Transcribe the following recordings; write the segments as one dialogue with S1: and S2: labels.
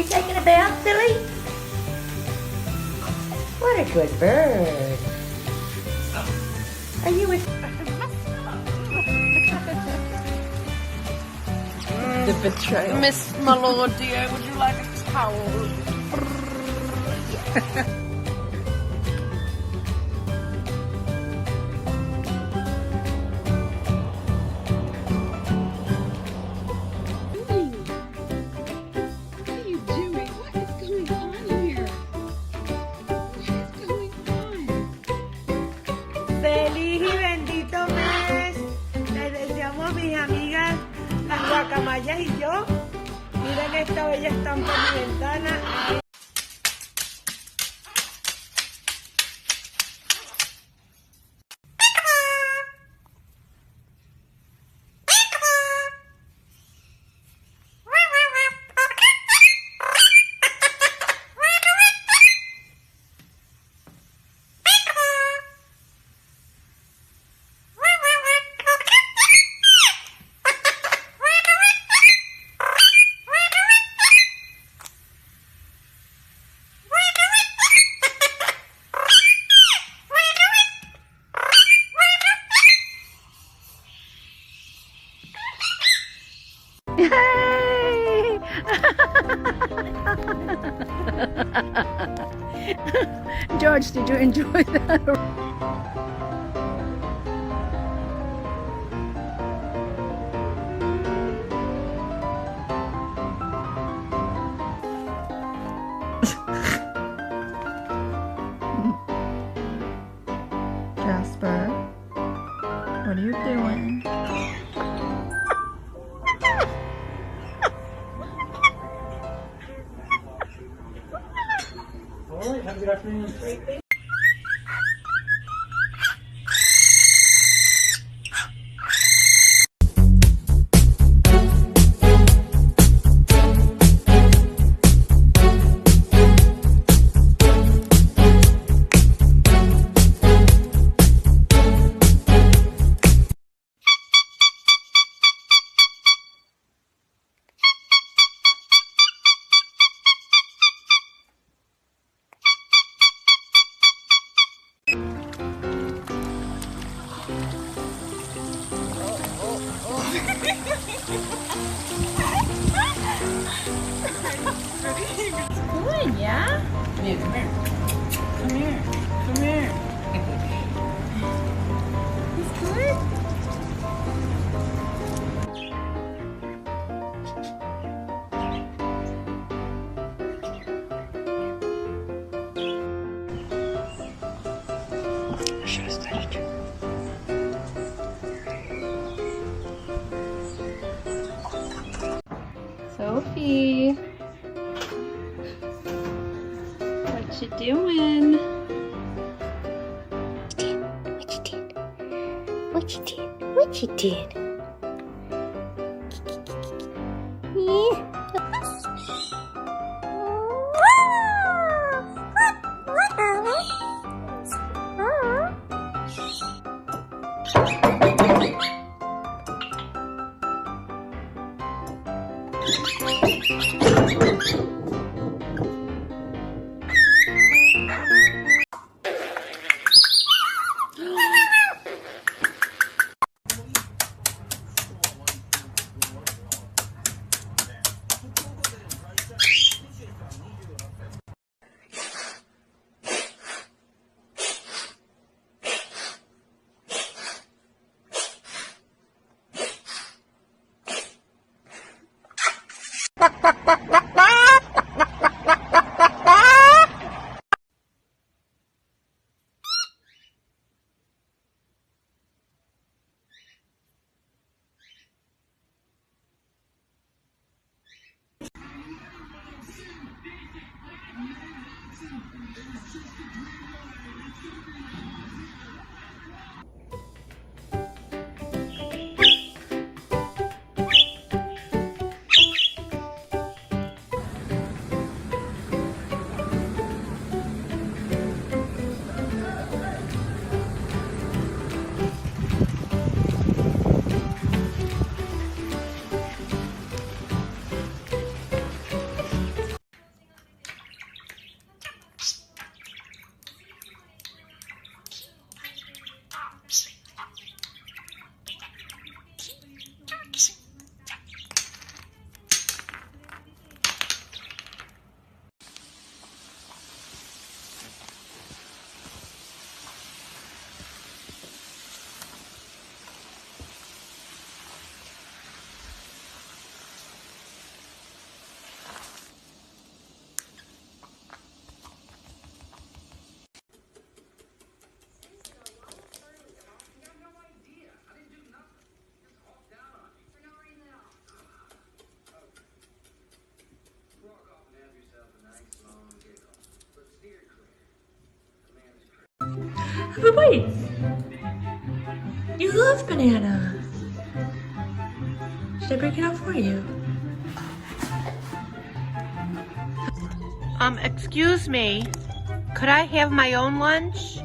S1: taking a bath, silly? What a good bird. Are you with... The betrayal.
S2: Miss my lord dear, would you like a towel?
S3: Feliz y bendito mes. Les deseamos mis amigas las guacamayas y yo. Miren esta bella estampa en mi ventana.
S1: Hey! George, did you enjoy that? Jasper, what are you doing?
S4: Alright, have a good afternoon.
S1: Good, yeah?
S2: Come here, come here. Come here, come here.
S1: He's good? I should have studied you. Sophie, what you doing?
S5: What you did? Yeah.
S1: Have a bite. You love banana. Should I break it out for you?
S3: Excuse me. Could I have my own lunch?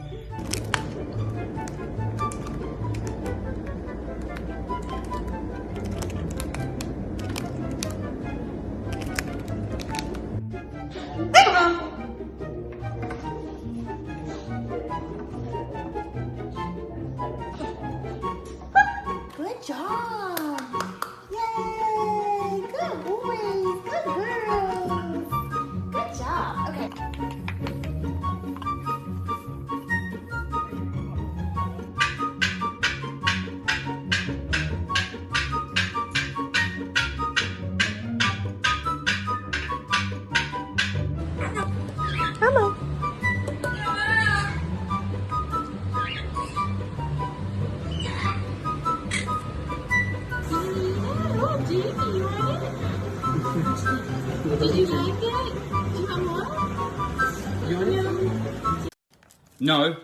S5: Good job. Yay. Good boys. Good girls. Good job. Okay. Come on.
S1: Oh, Jamie, you want it? Did you like it? Do you want more?
S2: No.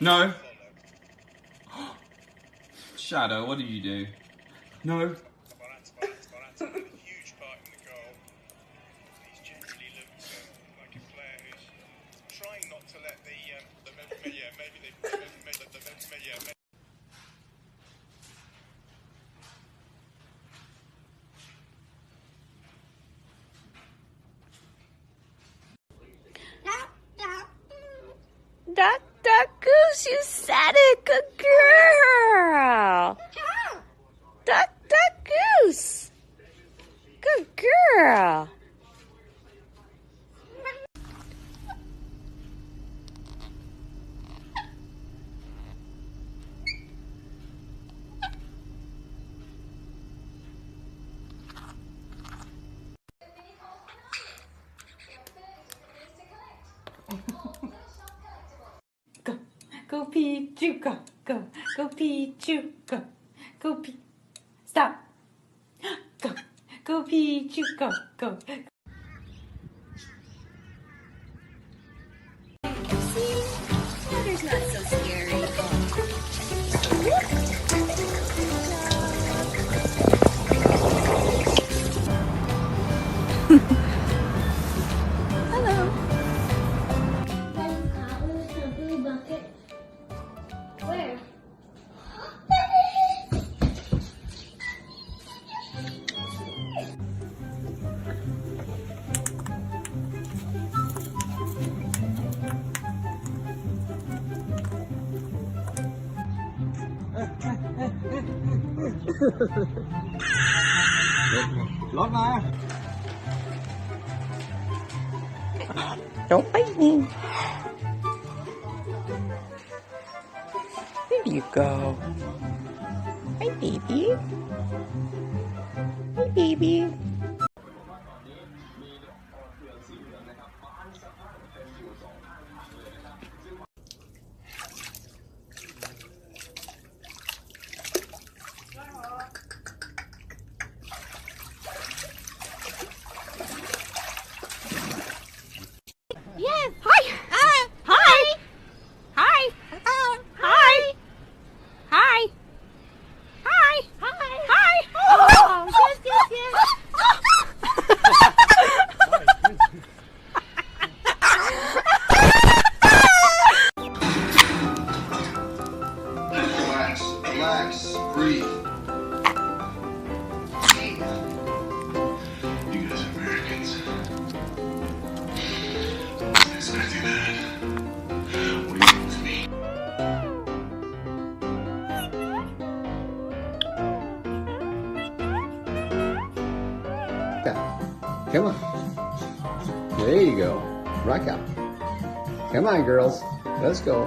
S2: No. Shadow, what did you do? No.
S4: Huge part in the goal. He's generally looked like a player who's trying not to let the
S5: Duck, duck, goose, you said it. Good girl. Duck, duck, goose. Good girl.
S1: Go Pichu, go Pichu, go P. Stop. Go Pichu, go.
S5: Water's not so scary. Hello.
S6: Where?
S2: Lót mà.
S5: Don't bite me. There you go. Hi, baby. Hi, baby. Yes. Hi. Hi. Hi. Hi. Hi. Hi. Hi. Oh, yes.
S4: Relax, breathe. You guys are Americans. Wasn't expecting that. What do you want with me?
S7: Come on. There you go. Rock out. Come on, girls. Let's go.